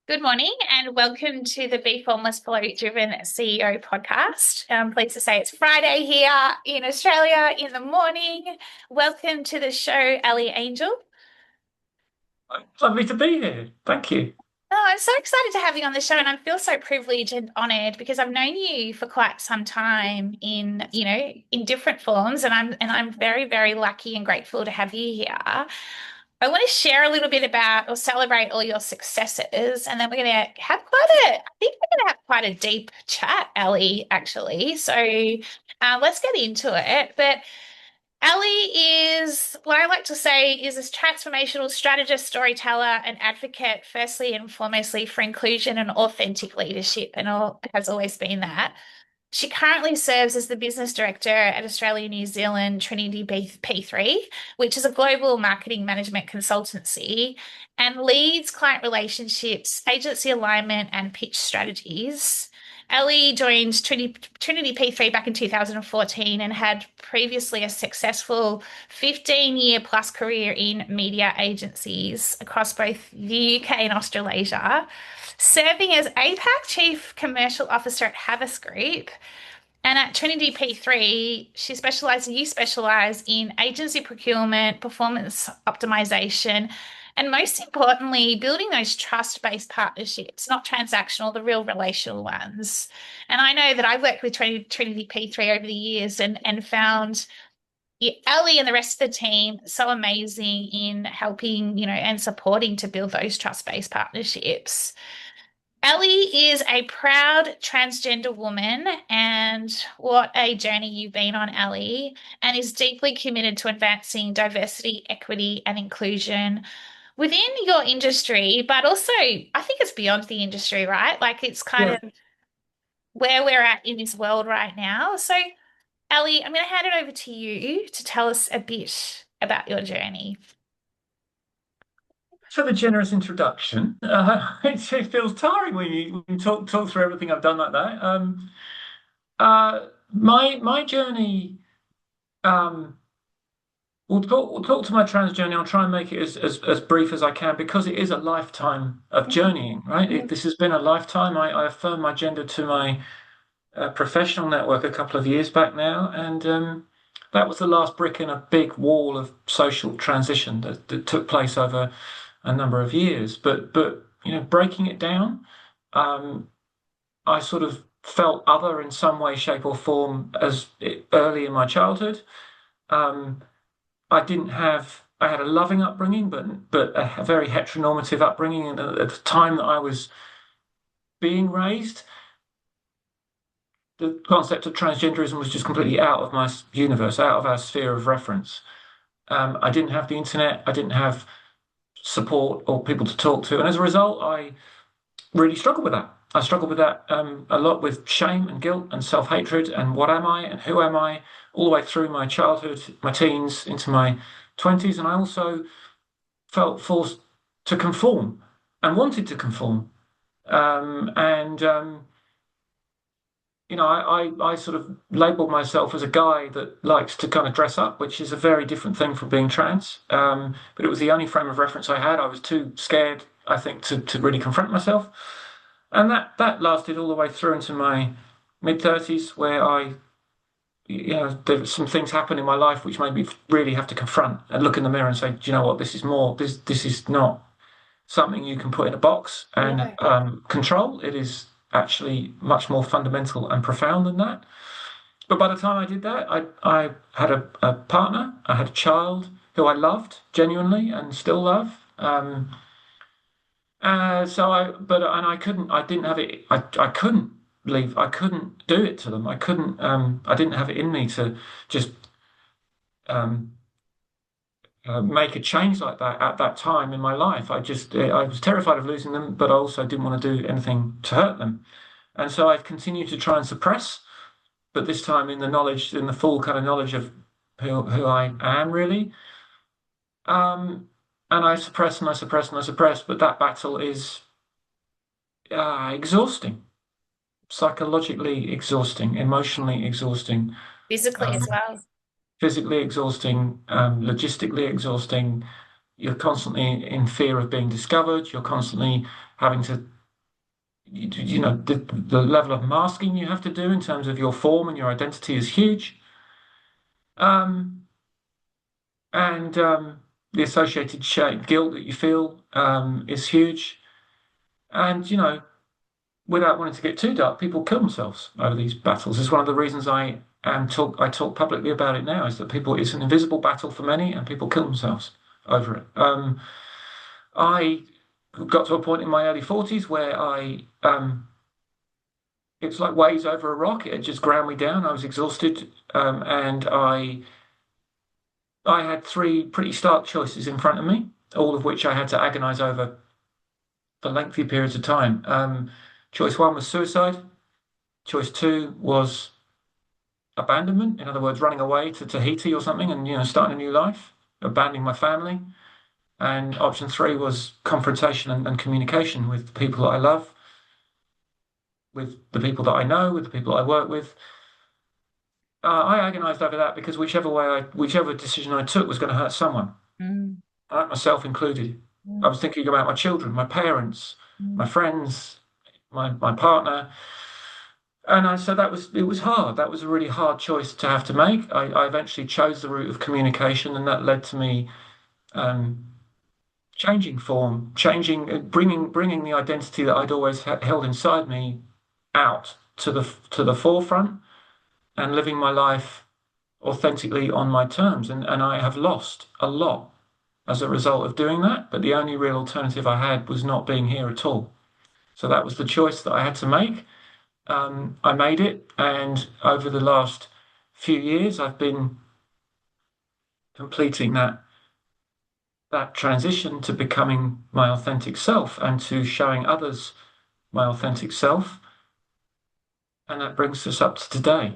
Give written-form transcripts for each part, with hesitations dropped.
Good morning and welcome to the Bee Formless Flow Driven CEO podcast. I'm pleased to say it's Friday here in Australia in the morning. Welcome to the show, Ellie Angell. Lovely to be here. Thank you. Oh, I'm so excited to have you on the show, and I feel so privileged and honored because I've known you for quite some time in different forms, and I'm very, very lucky and grateful to have you here. I want to share a little bit about or celebrate all your successes, and then we're going to have I think we're going to have quite a deep chat, Ellie, actually. So let's get into it. But Ellie is what I like to say is a transformational strategist, storyteller, and advocate, firstly and foremostly for inclusion and authentic leadership, and has always been that. She currently serves as the business director at Australia New Zealand Trinity P3, which is a global marketing management consultancy, and leads client relationships, agency alignment, and pitch strategies. Ellie joined Trinity P3 back in 2014 and had previously a successful 15-year plus career in media agencies across both the UK and Australasia, serving as APAC Chief Commercial Officer at Havas Group. And at Trinity P3, you specialize in agency procurement, performance optimization, and most importantly, building those trust-based partnerships, not transactional, the real relational ones. And I know that I've worked with Trinity P3 over the years and found Ellie and the rest of the team so amazing in helping, and supporting to build those trust-based partnerships. Ellie is a proud transgender woman, and what a journey you've been on, Ellie, and is deeply committed to advancing diversity, equity, and inclusion within your industry, but also I think it's beyond the industry, right? Like it's kind Yeah. of where we're at in this world right now. So, Ellie, I'm going to hand it over to you to tell us a bit about your journey. For the generous introduction. It feels tiring when you talk through everything I've done like that. My journey. Um, we'll talk to my trans journey. I'll try and make it as brief as I can because it is a lifetime of journeying. Right. This has been a lifetime. I affirmed my gender to my professional network a couple of years back now, and that was the last brick in a big wall of social transition that took place over a number of years. But breaking it down, um, I sort of felt other in some way, shape, or form early in my childhood. Um, I didn't have. I had a loving upbringing, but a very heteronormative upbringing. And at the time that I was being raised, the concept of transgenderism was just completely out of my universe, out of our sphere of reference. I didn't have the internet. I didn't have support or people to talk to, and as a result, I really struggled with that. I struggled with that a lot, with shame and guilt and self-hatred and what am I and who am I, all the way through my childhood, my teens, into my 20s, and I also felt forced to conform and wanted to conform. And I sort of labeled myself as a guy that likes to kind of dress up, which is a very different thing from being trans. But it was the only frame of reference I had. I was too scared, I think, to really confront myself. And that lasted all the way through into my mid-30s, where there were some things happened in my life which made me really have to confront and look in the mirror and say, do you know what, this is more, this is not something you can put in a box and Yeah. control. It is actually much more fundamental and profound than that. But by the time I did that, I had a partner, I had a child who I loved genuinely and still love. I couldn't, I didn't have it, I couldn't leave, I couldn't do it to them. I didn't have it in me to just um, make a change like that at that time in my life. I was terrified of losing them, but I also didn't want to do anything to hurt them. And so I've continued to try and suppress, but this time in the knowledge, in the full kind of knowledge of who I am really. Um, and I suppress and I suppress and I suppress, but that battle is exhausting, psychologically exhausting, emotionally exhausting, Physically as um, well. physically exhausting, logistically exhausting. you're constantly in fear of being discovered. You're constantly having to, the level of masking you have to do in terms of your form and your identity is huge. Um, and the associated shame, guilt that you feel is huge. And, without wanting to get too dark, people kill themselves over these battles. It's one of the reasons I talk publicly about it now, is that it's an invisible battle for many, and people kill themselves over it. I got to a point in my early 40s where it's like waves over a rock. It just ground me down. I was exhausted, and I had three pretty stark choices in front of me, all of which I had to agonize over for lengthy periods of time. Choice one was suicide. Choice two was abandonment, in other words, running away to Tahiti or something and starting a new life, abandoning my family. And option three was confrontation and communication with the people that I love, with the people that I know, with the people I work with. I agonized over that because whichever decision I took was going to hurt someone, Mm, myself included. I mm, was thinking about my children, my parents, my mm. friends, my partner. And so it was hard. That was a really hard choice to have to make. I eventually chose the route of communication, and that led to me um, changing form, bringing the identity that I'd always held inside me out to the forefront, and living my life authentically on my terms. And I have lost a lot as a result of doing that. But the only real alternative I had was not being here at all. So that was the choice that I had to make. I made it, and over the last few years, I've been completing that transition to becoming my authentic self and to showing others my authentic self. And that brings us up to today.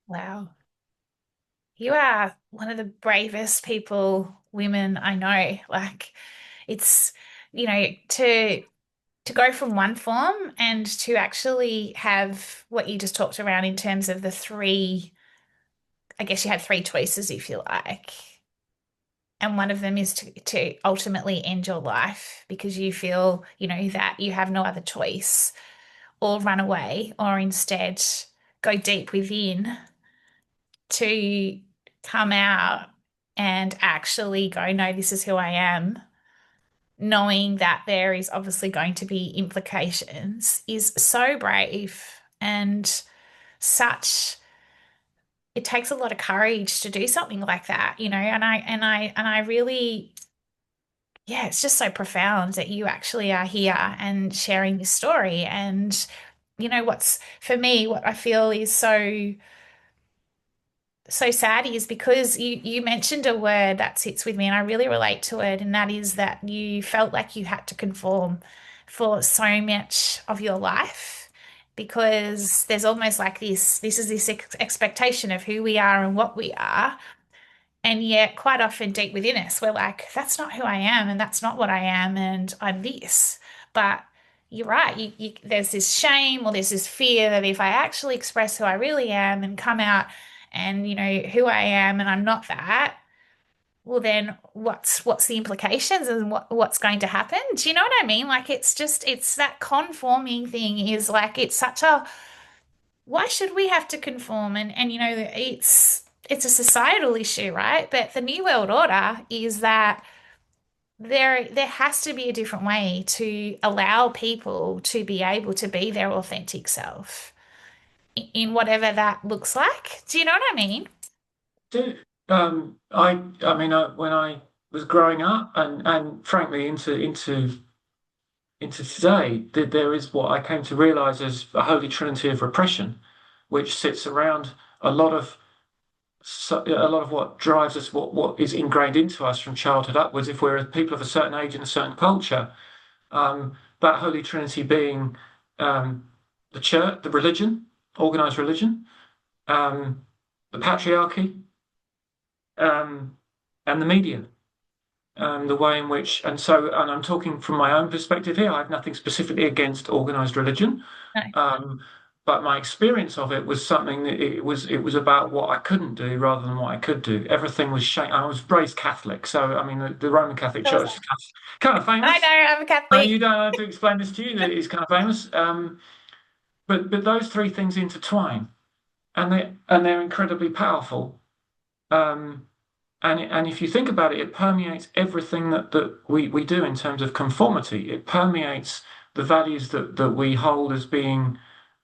Wow. You are one of the bravest women I know. Like it's, to go from one form and to actually have what you just talked around in terms of the three, I guess you had three choices if you like. And one of them is to ultimately end your life because you feel, that you have no other choice, or run away, or instead go deep within to come out and actually go, no, this is who I am, knowing that there is obviously going to be implications, is so brave and such. It takes a lot of courage to do something like that, and I really, yeah, it's just so profound that you actually are here and sharing this story. And what's for me, what I feel is so sad is because you mentioned a word that sits with me and I really relate to it, and that is that you felt like you had to conform for so much of your life because there's almost like this is this expectation of who we are and what we are. And yet, quite often, deep within us, we're like, that's not who I am, and that's not what I am, and I'm this. But you're right. There's this shame or there's this fear that if I actually express who I really am and come out and, who I am, and I'm not that, well, then what's the implications and what's going to happen? Do you know what I mean? Like, it's that conforming thing is like, it's such a, why should we have to conform? And it's a societal issue, right? But the New World Order is that there has to be a different way to allow people to be able to be their authentic self in whatever that looks like. Do you know what I mean? So, I mean, when I was growing up, and frankly into today, there is what I came to realize as a holy trinity of repression, which sits around a lot of a lot of what drives us, what is ingrained into us from childhood upwards. If we're people of a certain age in a certain culture, that holy trinity being um, the church, the religion, organized religion, um, the patriarchy, um, and the media. The way in which, and I'm talking from my own perspective here. I have nothing specifically against organized religion. No. Um, but my experience of it was something that it was about what I couldn't do rather than what I could do. Everything was shame. I was raised Catholic, so I mean the Roman Catholic So was Church is that. kind of I know famous. I'm a You Catholic. don't have to explain this to you. That it's kind of famous. But those three things intertwine, and they're incredibly powerful. Um, and if you think about it, it permeates everything that we do in terms of conformity. It permeates the values that we hold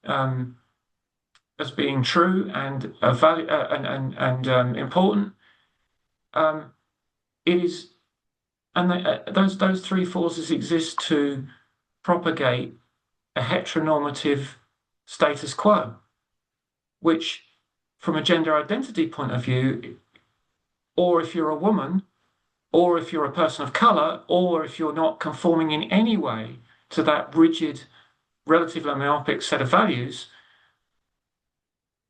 um, as being true and value and important. Um, it is, and those three forces exist to propagate a heteronormative status quo, which, from a gender identity point of view, or if you're a woman, or if you're a person of color, or if you're not conforming in any way to that rigid, relatively myopic set of values,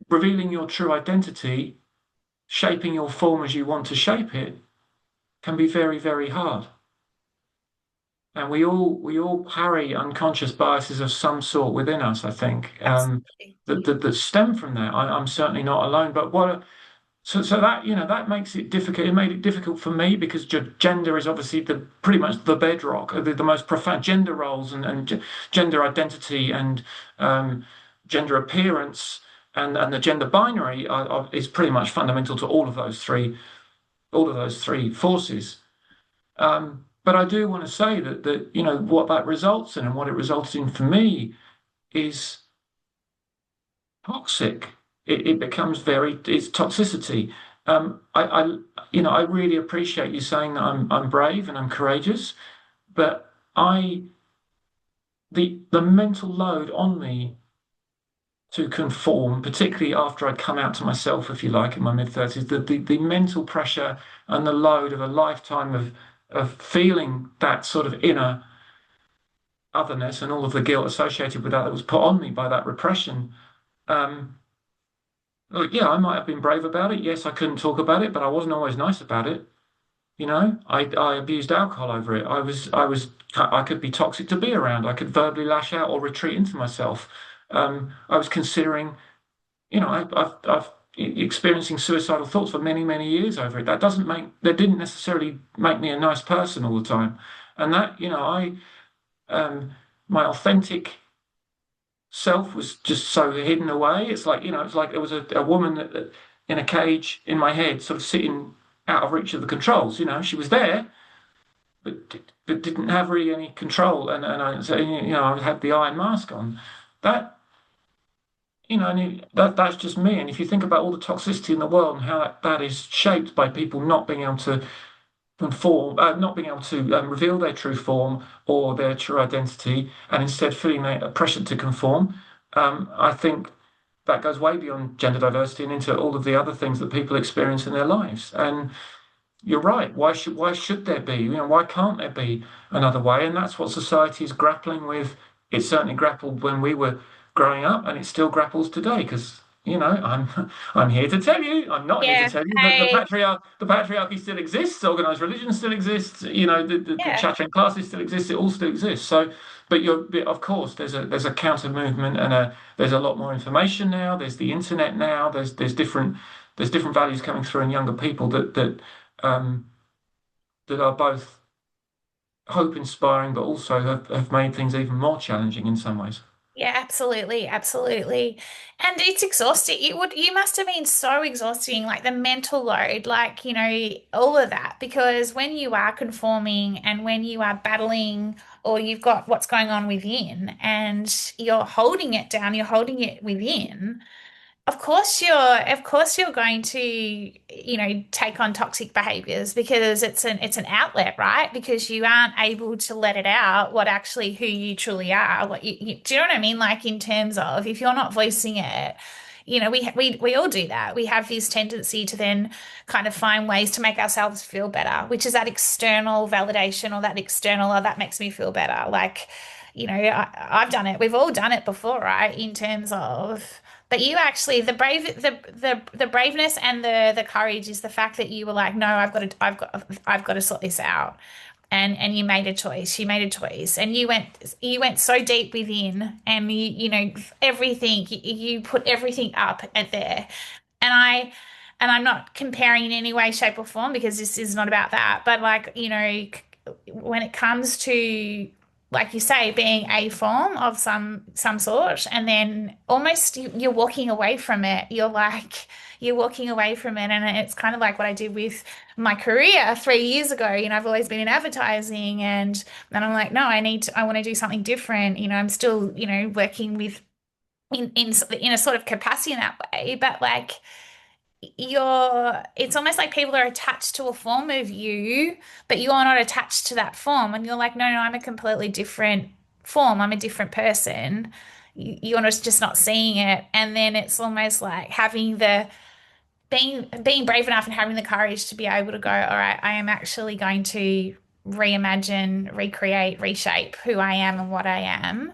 revealing your true identity, shaping your form as you want to shape it, can be very, very hard. And we all carry unconscious biases of some sort within us, I think, Absolutely. that stem from that. I'm certainly not alone. But so that that makes it difficult. It made it difficult for me because gender is obviously the pretty much the bedrock, the most profound gender roles and gender identity and gender appearance and the gender binary is pretty much fundamental to all of those three forces. But I do want to say that what that results in and what it results in for me is toxic. It becomes it's toxicity. I really appreciate you saying that I'm brave and I'm courageous, but the mental load on me to conform, particularly after I'd come out to myself, if you like, in my mid-30s, the mental pressure and the load of a lifetime of feeling that sort of inner otherness and all of the guilt associated with that was put on me by that repression. Um, yeah, I might have been brave about it. Yes, I couldn't talk about it, but I wasn't always nice about it. I abused alcohol over it. I could be toxic to be around. I could verbally lash out or retreat into myself. I was considering, I've experiencing suicidal thoughts for many, many years over it. That didn't necessarily make me a nice person all the time. And that, um, my authentic self was just so hidden away. It's like there was a woman in a cage in my head, sort of sitting out of reach of the controls. She was there, but didn't have really any control. And I had the iron mask on. That, that's just me. And if you think about all the toxicity in the world and how that is shaped by people not being able to conform, not being able to reveal their true form or their true identity, and instead feeling a pressure to conform. I think that goes way beyond gender diversity and into all of the other things that people experience in their lives. And you're right. Why should there be? Why can't there be another way? And that's what society is grappling with. It certainly grappled when we were growing up, and it still grapples today. Because I'm here to tell you, I'm not here to Yeah. tell you that I the patriarchy still exists, organized religion still exists. The yeah. chattering classes still exist. It all still exists. So, of course, there's a counter movement, and there's a lot more information now. There's the internet now. There's different values coming through in younger people um, that are both hope inspiring, but also have made things even more challenging in some ways. Yeah, absolutely, absolutely. And it's exhausting. You must have been so exhausting, like the mental load, like, all of that, because when you are conforming and when you are battling or you've got what's going on within and you're holding it down, you're holding it within. Of course you're going to, take on toxic behaviors because it's an outlet, right? Because you aren't able to let it out what actually who you truly are. Do you know what I mean? Like in terms of if you're not voicing it, we all do that. We have this tendency to then kind of find ways to make ourselves feel better, which is that external validation or that external, oh, that makes me feel better. Like, I've done it. We've all done it before, right? In terms of but you actually the braveness and the courage is the fact that you were like, no, I've got to sort this out. and you made a choice, and you went so deep within, and you know everything, you put everything up at there. And I'm not comparing in any way, shape, or form, because this is not about that. But like, you know, when it comes to, like you say, being a form of some sort, and then almost you're walking away from it. You're walking away from it, and it's kind of like what I did with my career 3 years ago. You know, I've always been in advertising, and I'm like, no, I want to do something different. You know, I'm still, you know, working with in a sort of capacity in that way, but like it's almost like people are attached to a form of you, but you're not attached to that form. And you're like, no, no, I'm a completely different form. I'm a different person. You're just not seeing it. And then it's almost like having the being brave enough and having the courage to be able to go, all right, I am actually going to reimagine, recreate, reshape who I am and what I am,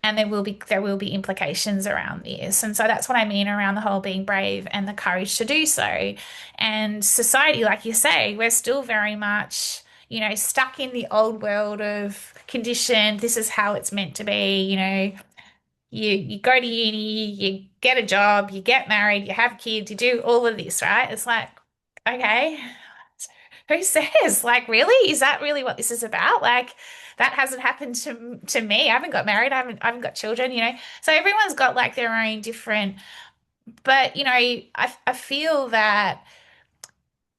and there will be implications around this. And so that's what I mean around the whole being brave and the courage to do so. And society, like you say, we're still very much, you know, stuck in the old world of conditioned, this is how it's meant to be. You know, you go to uni, you get a job, you get married, you have kids, you do all of this, right? It's like, okay, who says? Like, really? Is that really what this is about? Like, that hasn't happened to me. I haven't got married. I haven't got children, you know. So everyone's got like their own different, but you know, I feel that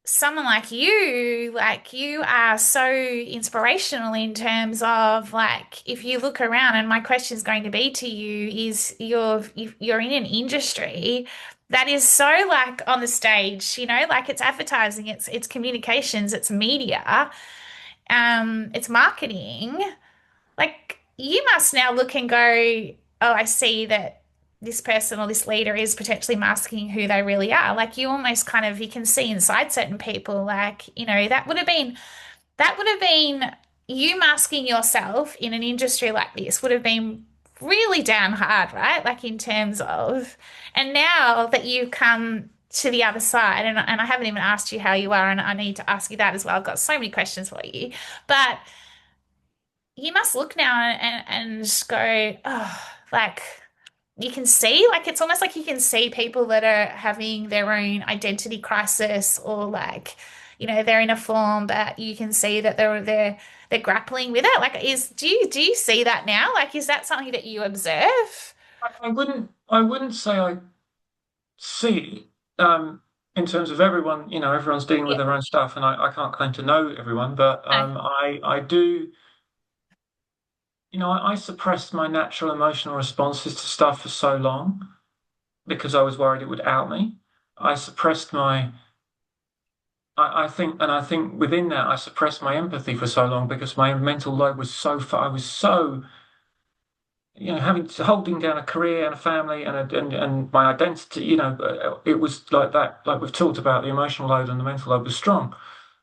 someone like you are so inspirational in terms of like, if you look around, and my question is going to be to you is you're in an industry that is so like on the stage, you know, like it's advertising, it's communications, it's media, it's marketing. Like, you must now look and go, oh, I see that this person or this leader is potentially masking who they really are. Like, you almost kind of, you can see inside certain people, like, you know, that would have been you masking yourself in an industry like this would have been really damn hard, right? Like, in terms of, and now that you've come to the other side, and I haven't even asked you how you are, and I need to ask you that as well. I've got so many questions for you, but you must look now and go, oh, like you can see, like it's almost like you can see people that are having their own identity crisis, or like, you know, they're in a form, but you can see that they're grappling with it. Like, do you see that now? Like, is that something that you observe? I wouldn't say I see it, in terms of everyone, everyone's dealing with Yeah. their own stuff, and I can't claim to know everyone, but No. I do, I suppressed my natural emotional responses to stuff for so long because I was worried it would out me. I suppressed my, I think within that, I suppressed my empathy for so long because my mental load was so far, I was so, holding down a career and a family and my identity, it was like that, like we've talked about, the emotional load and the mental load was strong.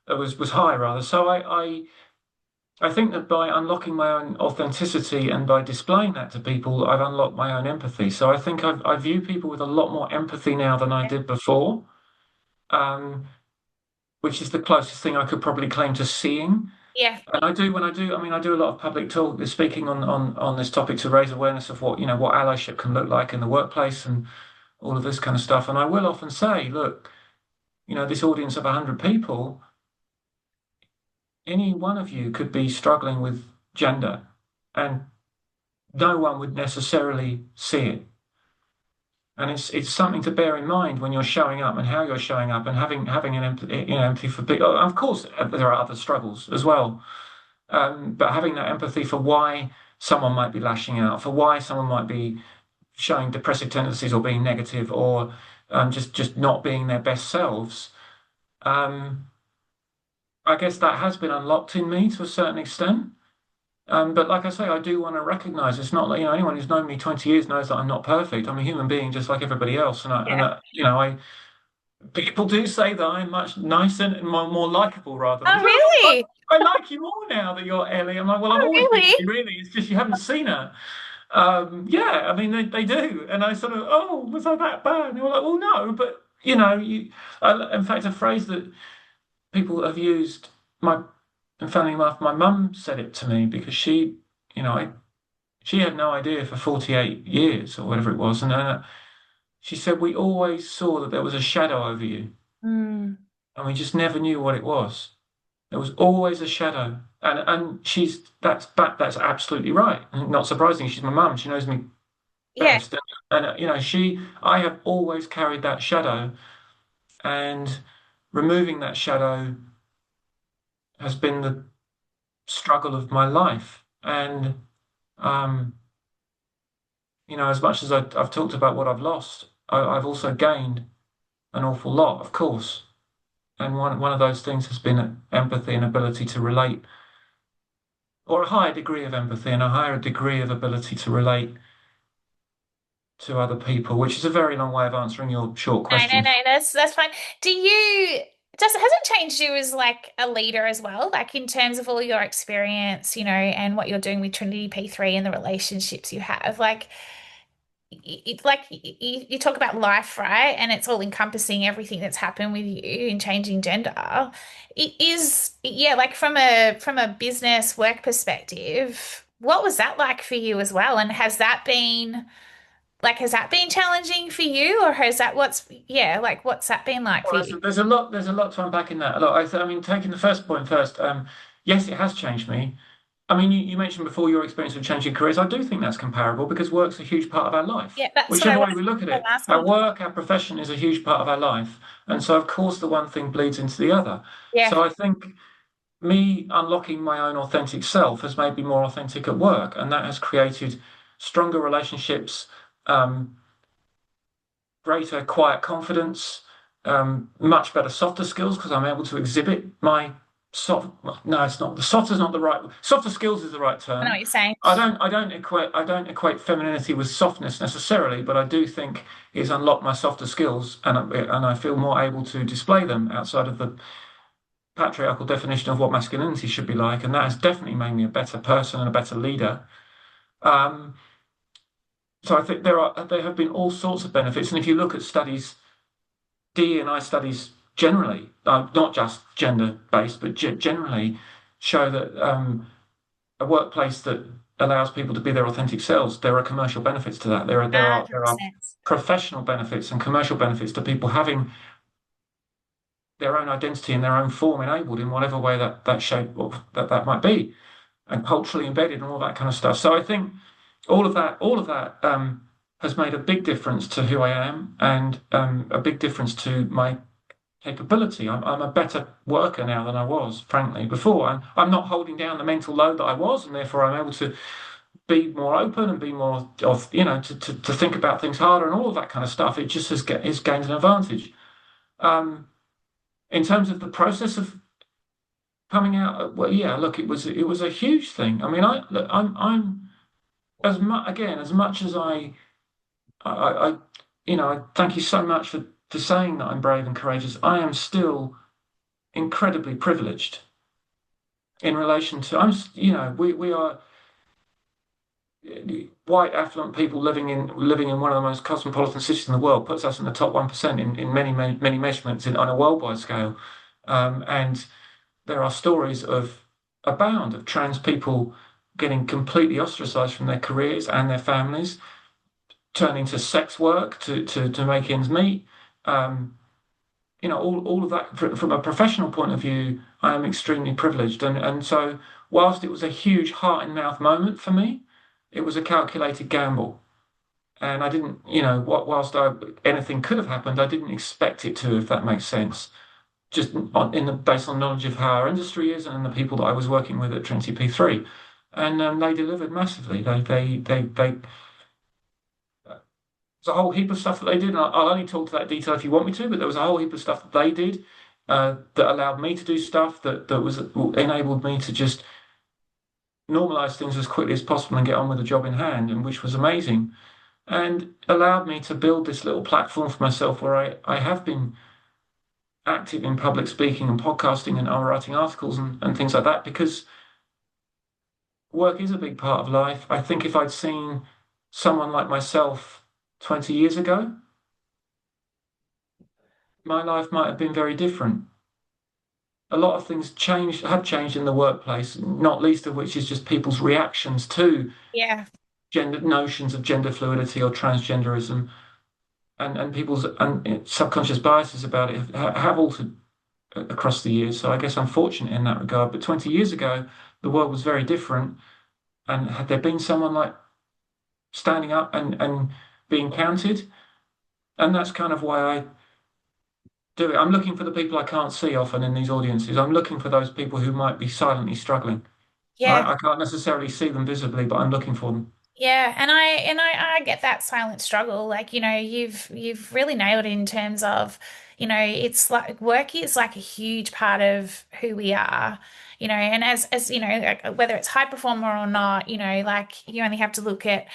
It was high rather. So I think that by unlocking my own authenticity and by displaying that to people, I've unlocked my own empathy. So I think I view people with a lot more empathy now than I did before, um, which is the closest thing I could probably claim to seeing. Yeah. And I do when I do. I mean, I do a lot of public talk, speaking on this topic to raise awareness of what allyship can look like in the workplace and all of this kind of stuff. And I will often say, look, this audience of 100 people, any one of you could be struggling with gender, and no one would necessarily see it. And it's something to bear in mind when you're showing up and how you're showing up and having an empathy for people. Of course, there are other struggles as well, but having that empathy for why someone might be lashing out, for why someone might be showing depressive tendencies or being negative or just not being their best selves. Um, I guess that has been unlocked in me to a certain extent. But like I say, I do want to recognize it's not like, anyone who's known me 20 years knows that I'm not perfect. I'm a human being just like everybody else. Yeah. People do say that I'm much nicer and more likable rather. They Oh, say, oh, really? I like you more now that you're Ellie. I'm like, well, I've Oh, always been really? Ellie, really. It's just you haven't seen her. Yeah, I mean, they do. And I sort of, oh, was I that bad? And they were like, well, no, but, in fact, a phrase that people have used, my and funnily enough, my mum said it to me because you know, she had no idea for 48 years or whatever it was. And she said, we always saw that there was a shadow over you, Mm. and we just never knew what it was. There was always a shadow. And that's absolutely right. And not surprising, she's my mum. She knows me Yeah. best. And I have always carried that shadow, and removing that shadow has been the struggle of my life. And um, as much as I've talked about what I've lost, I've also gained an awful lot, of course. And one of those things has been empathy and ability to relate, or a higher degree of empathy and a higher degree of ability to relate to other people, which is a very long way of answering your short No, no, question. no, that's fine. Do you has it changed you as like a leader as well? Like in terms of all your experience, and what you're doing with Trinity P3 and the relationships you have? Like it's like you talk about life, right? And it's all encompassing everything that's happened with you in changing gender. It is, yeah, like from a business work perspective, what was that like for you as well? And has that been challenging for you, or what's that been like for Well, you? there's a lot to unpack in that. A lot. I mean, taking the first point first, yes, it has changed me. I mean, you mentioned before your experience of changing careers. I do think that's comparable because work's a huge part of our life. Yeah, that's what I Whichever was way we look at it, our asking. work, our profession is a huge part of our life. And so, of course, the one thing bleeds into the other. Yeah. So I think me unlocking my own authentic self has made me more authentic at work, and that has created stronger relationships, um, greater quiet confidence, much better softer skills because I'm able to exhibit my soft. No, it's not. The softer is not the right. Softer skills is the right I know what term. you're saying. I don't equate femininity with softness necessarily, but I do think it's unlocked my softer skills, and I feel more able to display them outside of the patriarchal definition of what masculinity should be like, and that has definitely made me a better person and a better leader. Um, so I think there have been all sorts of benefits, and if you look at studies, DE&I studies generally, not just gender based, but generally show that a workplace that allows people to be their authentic selves, there are commercial benefits to that. There are 100%. professional benefits and commercial benefits to people having their own identity and their own form enabled in whatever way that shape of that might be, and culturally embedded and all that kind of stuff. So I think all of that has made a big difference to who I am, and a big difference to my capability. I'm a better worker now than I was, frankly, before. I'm not holding down the mental load that I was, and therefore I'm able to be more open and be more to think about things harder and all of that kind of stuff. It just has gained an advantage. Um, in terms of the process of coming out, well, yeah, look, it was a huge thing. I mean, I'm as much as I I thank you so much for saying that I'm brave and courageous. I am still incredibly privileged in relation to we are white affluent people living in one of the most cosmopolitan cities in the world puts us in the top 1% in many measurements on a worldwide scale, and there are stories abound of trans people getting completely ostracized from their careers and their families, turning to sex work to make ends meet. All of that from a professional point of view, I am extremely privileged. And so, whilst it was a huge heart and mouth moment for me, it was a calculated gamble. And I didn't, whilst anything could have happened, I didn't expect it to, if that makes sense. Just based on knowledge of how our industry is and the people that I was working with at Trinity P3. And they delivered massively. There's a whole heap of stuff that they did. And I'll only talk to that detail if you want me to, but there was a whole heap of stuff that they did that allowed me to do stuff that was enabled me to just normalize things as quickly as possible and get on with the job in hand, and which was amazing. And allowed me to build this little platform for myself where I have been active in public speaking and podcasting and writing articles and things like that because work is a big part of life. I think if I'd seen someone like myself 20 years ago, my life might have been very different. a lot of things have changed in the workplace, not least of which is just people's reactions to Yeah. gender notions of gender fluidity or transgenderism, and people's subconscious biases about it have altered across the years. So I guess I'm fortunate in that regard. But 20 years ago, the world was very different. And had there been someone like standing up and being counted? And that's kind of why I do it. I'm looking for the people I can't see often in these audiences. I'm looking for those people who might be silently struggling. Yeah. I can't necessarily see them visibly, but I'm looking for them. Yeah, and I get that silent struggle. Like, you've really nailed it in terms of, it's like work is like a huge part of who we are, and as like, whether it's high performer or not, like you only have to look at,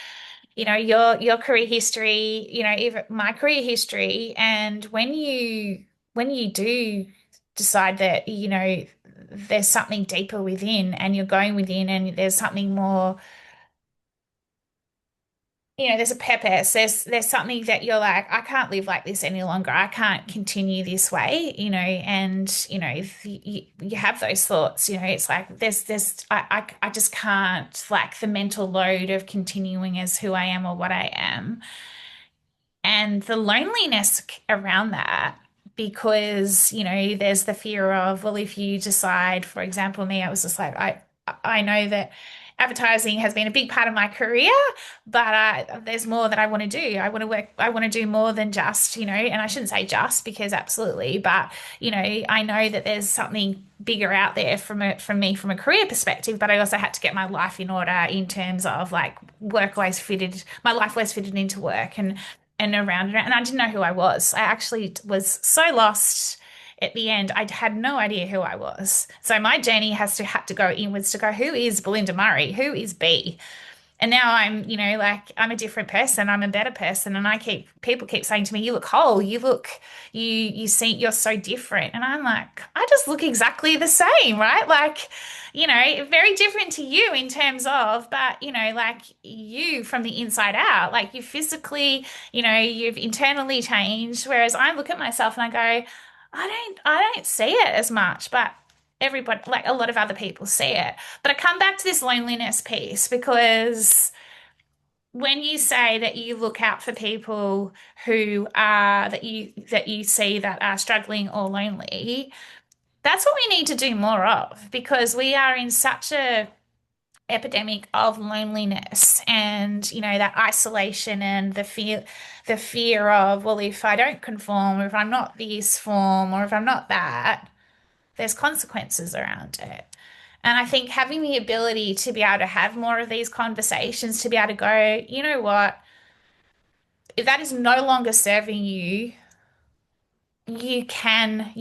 your career history, even my career history, and when you do decide that, there's something deeper within and you're going within and there's something more, there's a purpose. There's something that you're like, I can't live like this any longer. I can't continue this way, and if you have those thoughts, it's like I just can't, like, the mental load of continuing as who I am or what I am, and the loneliness around that, because there's the fear of, well, if you decide, for example, me, I was just like, I know that advertising has been a big part of my career, but there's more that I want to do. I want to work, I want to do more than just, and I shouldn't say just, because absolutely, but I know that there's something bigger out there from me from a career perspective, but I also had to get my life in order in terms of, like, my life was fitted into work, and around it. And I didn't know who I was. I actually was so lost at the end. I had no idea who I was. So my journey had to go inwards to go, who is Belinda Murray? Who is Bee? And now I'm, like, I'm a different person. I'm a better person. And people keep saying to me, you look whole, you're so different. And I'm like, I just look exactly the same, right? Like, very different to you in terms of, but, like, you from the inside out, like, you physically, you've internally changed. Whereas I look at myself and I go, I don't see it as much, but everybody, like, a lot of other people see it. But I come back to this loneliness piece, because when you say that you look out for people who are that you see that are struggling or lonely, that's what we need to do more of, because we are in such a epidemic of loneliness, and that isolation and the fear of, well, if I don't conform, or if I'm not this form, or if I'm not that, there's consequences around it. And I think having the ability to be able to have more of these conversations, to be able to go, you know what, if that is no longer serving you, you can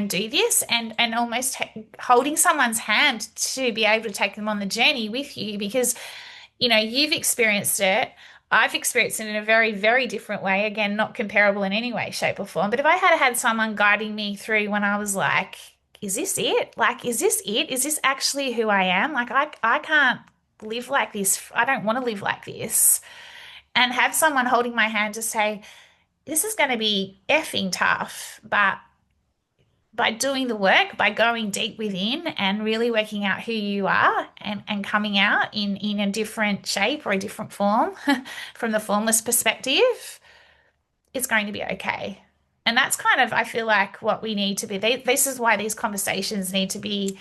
do this, and almost holding someone's hand to be able to take them on the journey with you, because you've experienced it. I've experienced it in a very, very different way. Again, not comparable in any way, shape, or form. But if I had someone guiding me through when I was like, is this it? Like, is this it? Is this actually who I am? Like, I can't live like this. I don't want to live like this. And have someone holding my hand to say, this is going to be effing tough, but by doing the work, by going deep within and really working out who you are, and coming out in a different shape or a different form from the formless perspective, it's going to be okay. And that's kind of, I feel like, what we need to be. This is why these conversations need to be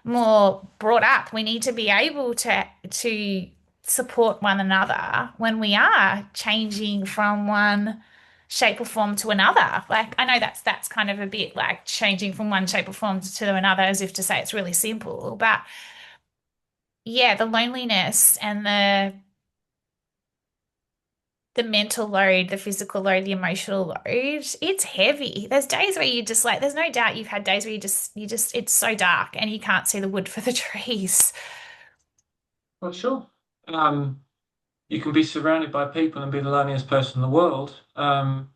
more brought up. We need to be able to support one another when we are changing from one shape or form to another. Like, I know that's kind of a bit like changing from one shape or form to another, as if to say it's really simple. But yeah, the loneliness and the mental load, the physical load, the emotional load, it's heavy. There's days where you just, like, there's no doubt you've had days where you just it's so dark and you can't see the wood for the trees. Well, sure. Um, you can be surrounded by people and be the loneliest person in the world. I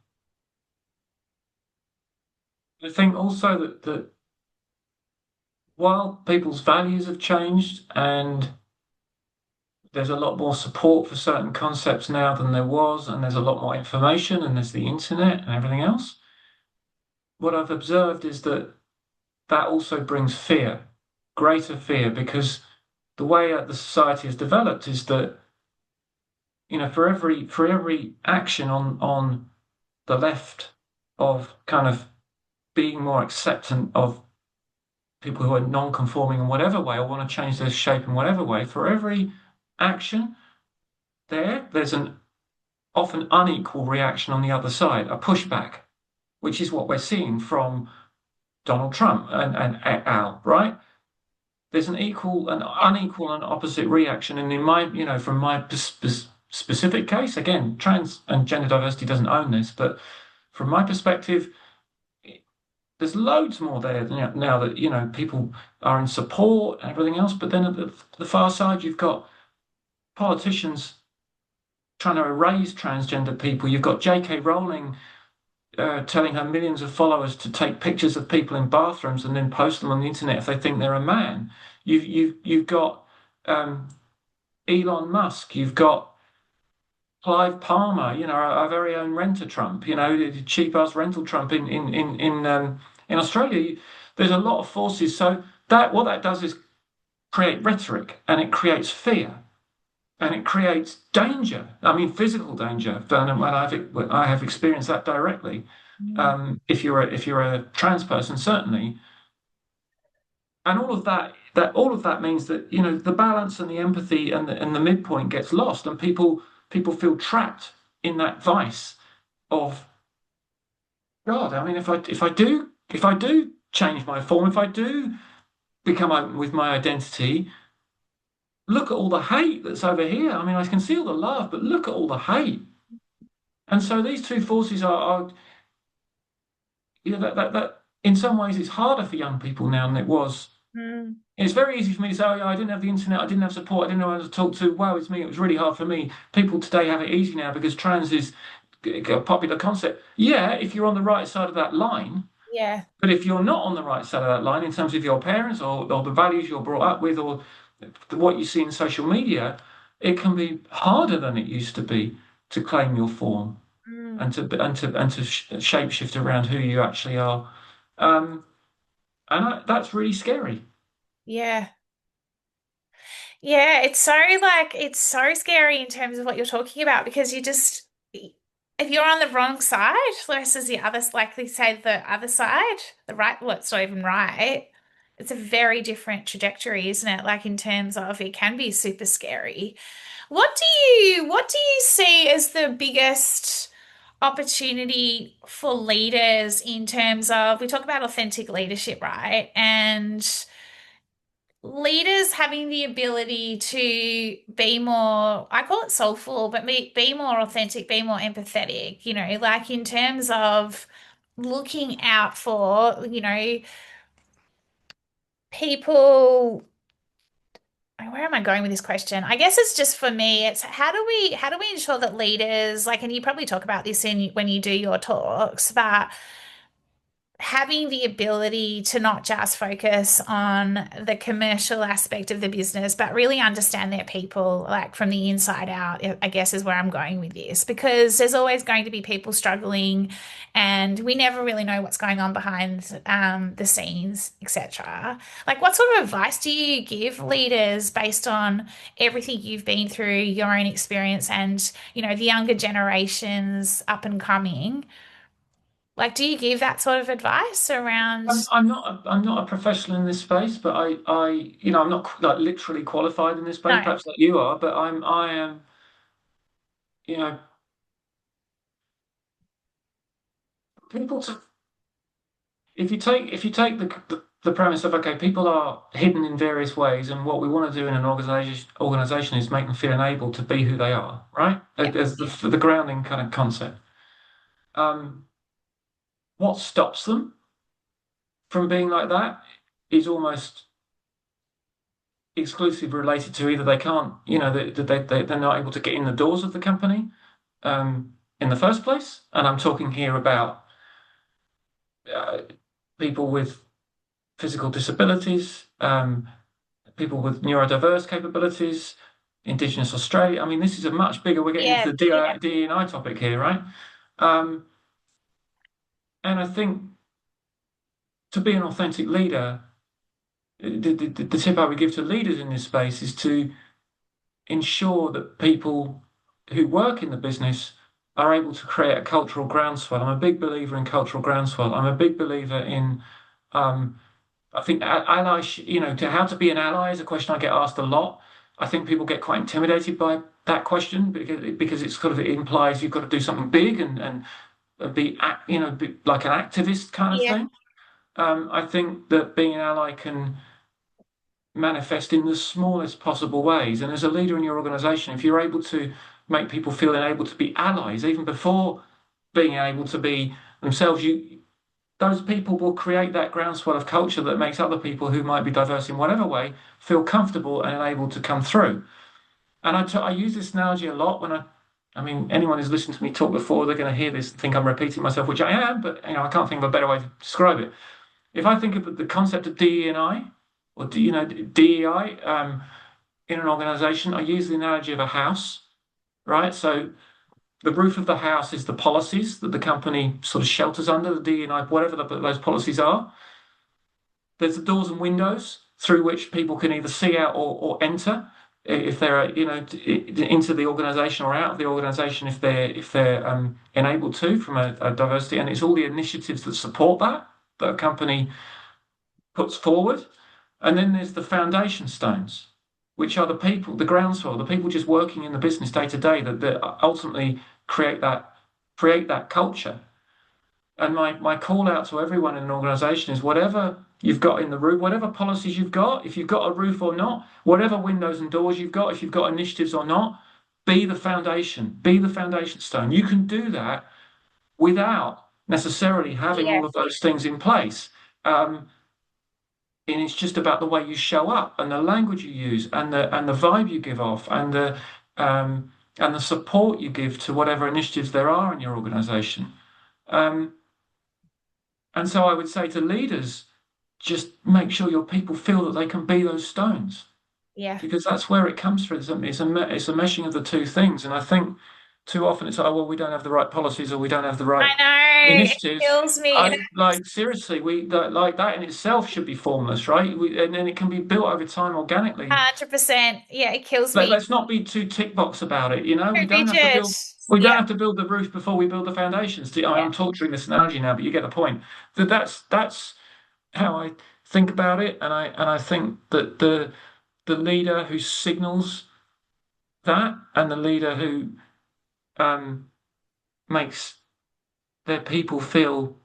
think also that while people's values have changed and there's a lot more support for certain concepts now than there was, and there's a lot more information, and there's the internet and everything else. What I've observed is that that also brings fear, greater fear, because the way the society has developed is that, for every action on the left of kind of being more acceptant of people who are non-conforming in whatever way or want to change their shape in whatever way, for every action there's an often unequal reaction on the other side, a pushback, which is what we're seeing from Donald Trump and Al, right? There's an Yeah. unequal and opposite reaction. And in my, from my specific case, again, trans and gender diversity doesn't own this, but from my perspective, there's loads more there now that, people are in support and everything else. But then at the far side, you've got politicians trying to erase transgender people. You've got J.K. Rowling telling her millions of followers to take pictures of people in bathrooms and then post them on the internet if they think they're a man. You've got Elon Musk. You've got Clive Palmer. Our very own renter Trump. The cheap ass rental Trump in Australia. There's a lot of forces. So that what that does is create rhetoric and it creates fear. And it creates danger. I mean, physical danger. And I have experienced that directly. Mm. If you're a trans person, certainly, and all of that means that the balance and the empathy and the midpoint gets lost, and people feel trapped in that vice of God. I mean, if I do change my form, if I do become open with my identity, look at all the hate that's over here. I mean, I can see all the love, but look at all the hate. And so these two forces are that in some ways it's harder for young people now than it was. Mm. It's very easy for me to say, oh, yeah, I didn't have the internet, I didn't have support, I didn't know who to talk to. Wow, it's me. It was really hard for me. People today have it easy now because trans is a popular concept. Yeah, if you're on the right side of that line, Yeah. but if you're not on the right side of that line in terms of your parents or the values you're brought up with or what you see in social media, it can be harder than it used to be to claim your form Mm. and to shape shift around who you actually are. Um, that's really scary. Yeah. Yeah, it's so scary in terms of what you're talking about because you just if you're on the wrong side versus the other likely say the other side, the right well, it's not even right. It's a very different trajectory, isn't it? Like in terms of it can be super scary. What do you see as the biggest opportunity for leaders in terms of we talk about authentic leadership, right? And leaders having the ability to be more, I call it soulful, but be more authentic, be more empathetic, like in terms of looking out for, people. Where am I going with this question? I guess it's just for me, it's how do we ensure that leaders, like, and you probably talk about this in when you do your talks, but having the ability to not just focus on the commercial aspect of the business, but really understand their people, like from the inside out, I guess is where I'm going with this, because there's always going to be people struggling and we never really know what's going on behind the scenes, etc. Like, what sort of advice do you give leaders based on everything you've been through, your own experience, and, the younger generations up and coming? Like, do you give that sort of advice I'm, around? I'm not I'm not a professional in this space, but I'm not like literally qualified in this space, No. perhaps like you are, but I am, you know, people to if you take the premise of okay, people are hidden in various ways, and what we want to do in an organization is make them feel enabled to be who they are, right? Yeah. As the grounding kind of concept. Um, what stops them from being like that is almost exclusively related to either they can't, they're not able to get in the doors of the company in the first place. And I'm talking here about uh, people with physical disabilities, people with neurodiverse capabilities, Indigenous Australia. I mean, this is a much bigger, we're getting into Yeah. the Yeah. DE&I topic here, right? Um, and I think to be an authentic leader, the tip I would give to leaders in this space is to ensure that people who work in the business are able to create a cultural groundswell. I'm a big believer in cultural groundswell. I'm a big believer in, I think allies, to how to be an ally is a question I get asked a lot. I think people get quite intimidated by that question because it's kind of, it implies you've got to do something big and be like an activist kind of Yeah. thing. I think that being an ally can manifest in the smallest possible ways. And as a leader in your organization, if you're able to make people feel able to be allies, even before being able to be themselves, those people will create that groundswell of culture that makes other people who might be diverse in whatever way feel comfortable and able to come through. And I use this analogy a lot I mean, anyone who's listened to me talk before, they're going to hear this and think I'm repeating myself, which I am, but I can't think of a better way to describe it. If I think of the concept of DE&I, or DEI, in an organization, I use the analogy of a house, right? So the roof of the house is the policies that the company sort of shelters under, the DE&I, whatever those policies are. There's the doors and windows through which people can either see out or enter if they're into the organization or out of the organization if they're enabled to from a diversity, and it's all the initiatives that support that a company puts forward. And then there's the foundation stones, which are the people, the groundswell, the people just working in the business day to day that ultimately create that culture. And my call out to everyone in an organization is whatever you've got in the roof, whatever policies you've got, if you've got a roof or not, whatever windows and doors you've got, if you've got initiatives or not, be the foundation stone. You can do that without necessarily having Yeah. all of those things in place. And it's just about the way you show up and the language you use and the vibe you give off and the support you give to whatever initiatives there are in your organization. Um, and so I would say to leaders, just make sure your people feel that they can be those stones Yeah. because that's where it comes from. It's a meshing of the two things. And I think too often it's like, oh, well, we don't have the right policies or we don't have the right I know. It initiatives. kills me. I like seriously, like that in itself should be formless, right? And then it can be built over time organically. 100%. Yeah, it kills Like, me. let's not be too tick box about it. Too rigid. We don't Yeah. have to build the roof before we build the foundations. Yeah. I'm torturing this analogy now, but you get the point. That's how I think about it, and I think that the leader who signals that and the leader who um, makes their people feel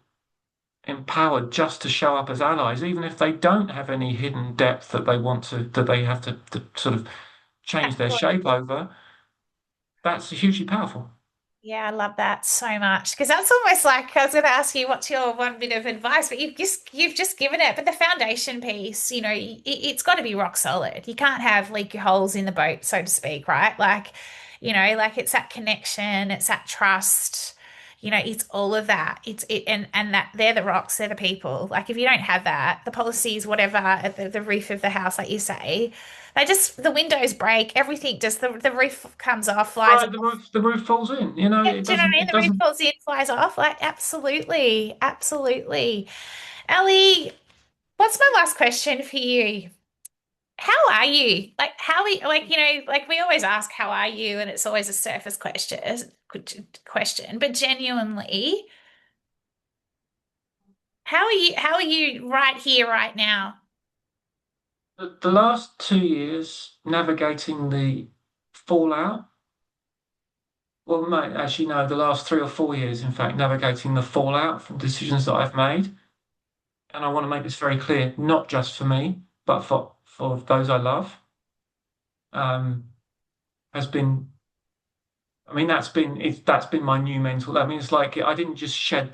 empowered just to show up as allies, even if they don't have any hidden depth that they have to sort of change their shape Absolutely. over, that's hugely powerful. Yeah, I love that so much because that's almost like I was going to ask you what's your one bit of advice, but you've just given it. But the foundation piece, it's got to be rock solid. You can't have leaky holes in the boat, so to speak, right? Like, like it's that connection, it's that trust. It's all of that. And that they're the rocks, they're the people. Like if you don't have that, the policies, whatever, at the roof of the house, like you say, the windows break, everything just the roof comes off, flies. Right, the roof falls in. Yeah, It do you know what I doesn't mean? it The roof doesn't. falls in, flies off. Like, absolutely. Absolutely. Ellie, what's my last question for you? How are you? Like, how are you, like, like we always ask, how are you? And it's always a surface question, but genuinely, how are you right here, right now? The last 2 years navigating the fallout. Well, mate, actually, no, the last 3 or 4 years, in fact, navigating the fallout from decisions that I've made. And I want to make this very clear, not just for me, but for those I love, um, has been. I mean, that's been my new mental. I mean, it's like I didn't just shed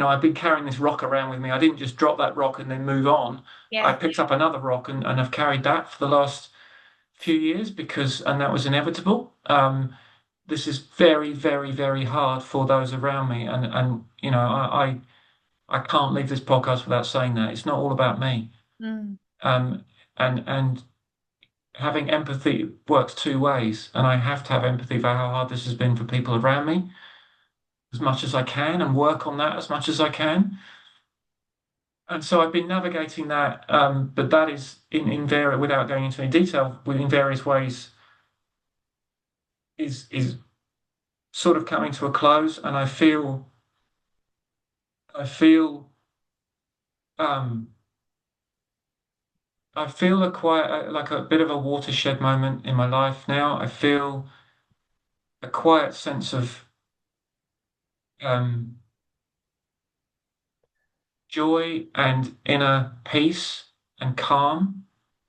I've been carrying this rock around with me. I didn't just drop that rock and then move on. I Yeah. picked up another rock and I've carried that for the last few years and that was inevitable. This is very, very, very hard for those around me, and I can't leave this podcast without saying that it's not all about me. Mm, Um, and having empathy works two ways, and I have to have empathy for how hard this has been for people around me as much as I can, and work on that as much as I can. And so I've been navigating that, but that is without going into any detail, in various ways, is sort of coming to a close, and I feel um, I feel a quiet, like a bit of a watershed moment in my life now. I feel a quiet sense of um, joy and inner peace and calm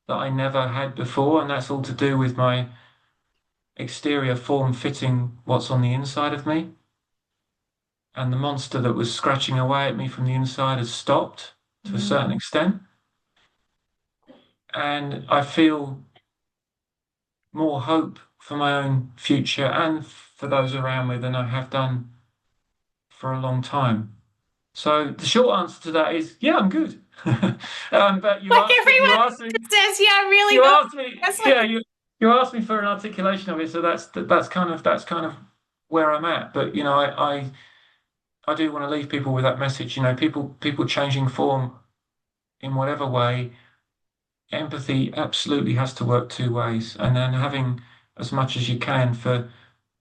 that I never had before, and that's all to do with my exterior form fitting what's on the inside of me. And the monster that was scratching away at me from the inside has stopped to a Mm. certain extent. And I feel more hope for my own future and for those around me than I have done for a long time. So the short answer to that is, yeah, I'm good. But Like everyone says, yeah, I'm really you good. asked me, That's like, yeah, you asked me for an articulation of it. So that's kind of where I'm at. But I do want to leave people with that message. People changing form in whatever way. Empathy absolutely has to work two ways, and then having as much as you can for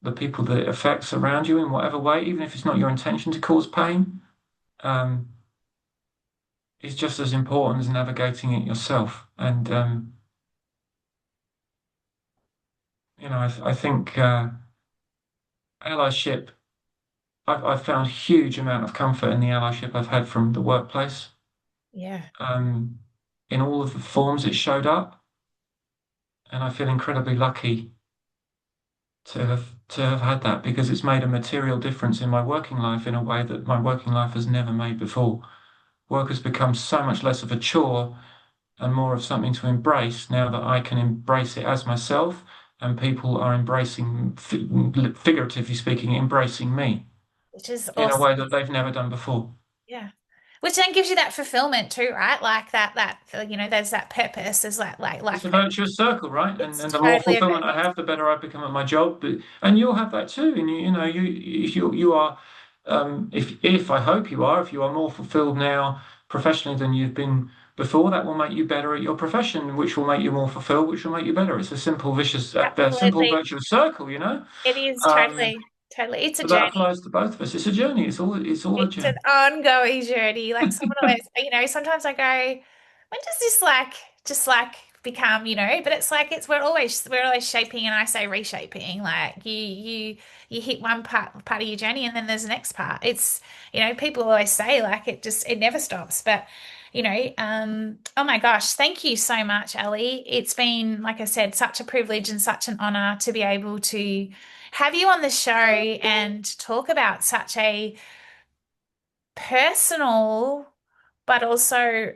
the people that it affects around you in whatever way, even if it's not your intention to cause pain, um, is just as important as navigating it yourself. And I think allyship. I've found huge amount of comfort in the allyship I've had from the workplace, yeah, um, in all of the forms it showed up, and I feel incredibly lucky to have had that because it's made a material difference in my working life in a way that my working life has never made before. Work has become so much less of a chore and more of something to embrace now that I can embrace it as myself and people are embracing, figuratively speaking, embracing me which is in a awesome. way that they've never done before. Yeah. Which then gives you that fulfillment too, right? Like there's that purpose, there's that like It's life a purpose. virtuous circle, right? And It's and the more totally a fulfillment I purpose. have, the better I become at my job. And you'll have that too. And you are, if I hope you are, if you are more fulfilled now professionally than you've been before, that will make you better at your profession, which will make you more fulfilled, which will make you better. It's a simple Absolutely. virtuous circle. It is Um, totally, totally. It's a but that journey. applies to both of us. It's a journey. It's all a It's an journey. ongoing journey. Like someone always, sometimes I go, when does this just like become, but it's like we're always shaping and I say reshaping. Like you hit one part of your journey and then there's the next part. It's, people always say like it never stops. But oh my gosh, thank you so much, Ellie. It's been, like I said, such a privilege and such an honor to be able to have you on the show and talk about such a personal, but also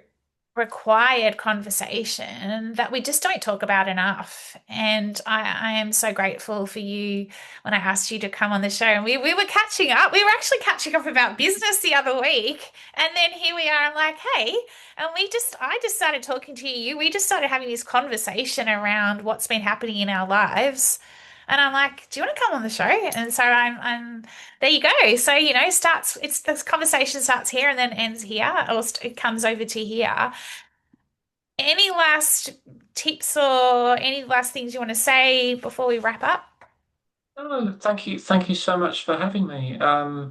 required conversation that we just don't talk about enough. And I am so grateful for you when I asked you to come on the show. And we were catching up. We were actually catching up about business the other week. And then here we are. I'm like, hey, and I just started talking to you. We just started having this conversation around what's been happening in our lives. And I'm like, do you want to come on the show? And so I'm there you go. So, this conversation starts here and then ends here, or it comes over to here. Any last tips or any last things you want to say before we wrap up? Oh, thank you so much for having me. I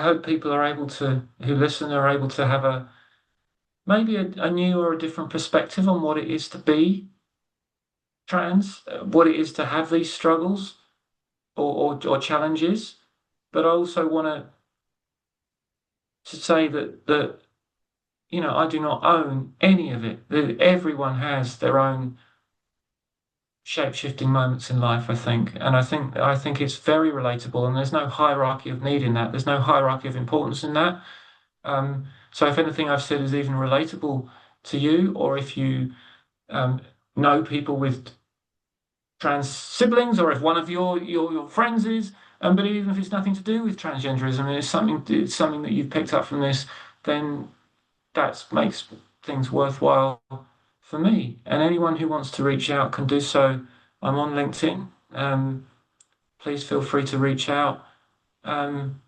hope people are able to, who listen, are able to have maybe a new or a different perspective on what it is to be trans, what it is to have these struggles or challenges. But I also want to say that I do not own any of it. That everyone has their own shape-shifting moments in life, I think. And I think it's very relatable, and there's no hierarchy of need in that. There's no hierarchy of importance in that. So if anything I've said is even relatable to you, or if you um, know people with trans siblings, or if one of your friends is, but even if it's nothing to do with transgenderism, and it's something that you've picked up from this, then that makes things worthwhile for me. And anyone who wants to reach out can do so. I'm on LinkedIn. Please feel free to reach out. Um,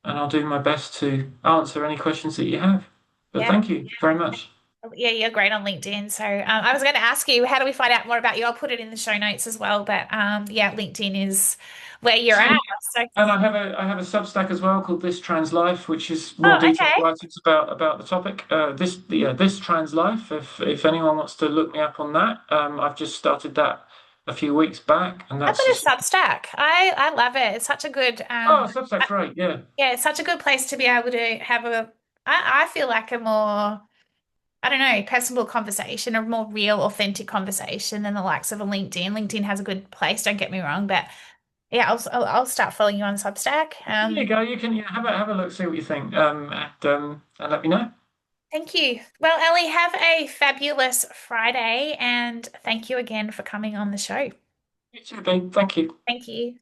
and I'll do my best to answer any questions that you have. But Yeah. thank you very much. Yeah, you're great on LinkedIn. So I was going to ask you, how do we find out more about you? I'll put it in the show notes as well. But yeah, LinkedIn is where you're So, at. So, and I have a Substack as well called This Trans Life, which is more oh, detailed okay. writings about the topic. This Trans Life. If anyone wants to look me up on that, I've just started that a few weeks back, and I've that's got a just Substack. I love it. It's such a good oh, Substack's great. Yeah, yeah, it's such a good place to be able to have I feel like a more, I don't know, personable conversation, a more real, authentic conversation than the likes of a LinkedIn. LinkedIn has a good place, don't get me wrong, but yeah, I'll start following you on Substack. there you go. You can have a look, see what you think, and let me know. Thank you. Well, Ellie, have a fabulous Friday and thank you again for coming on the show. You too, Bea. Thank you. Thank you.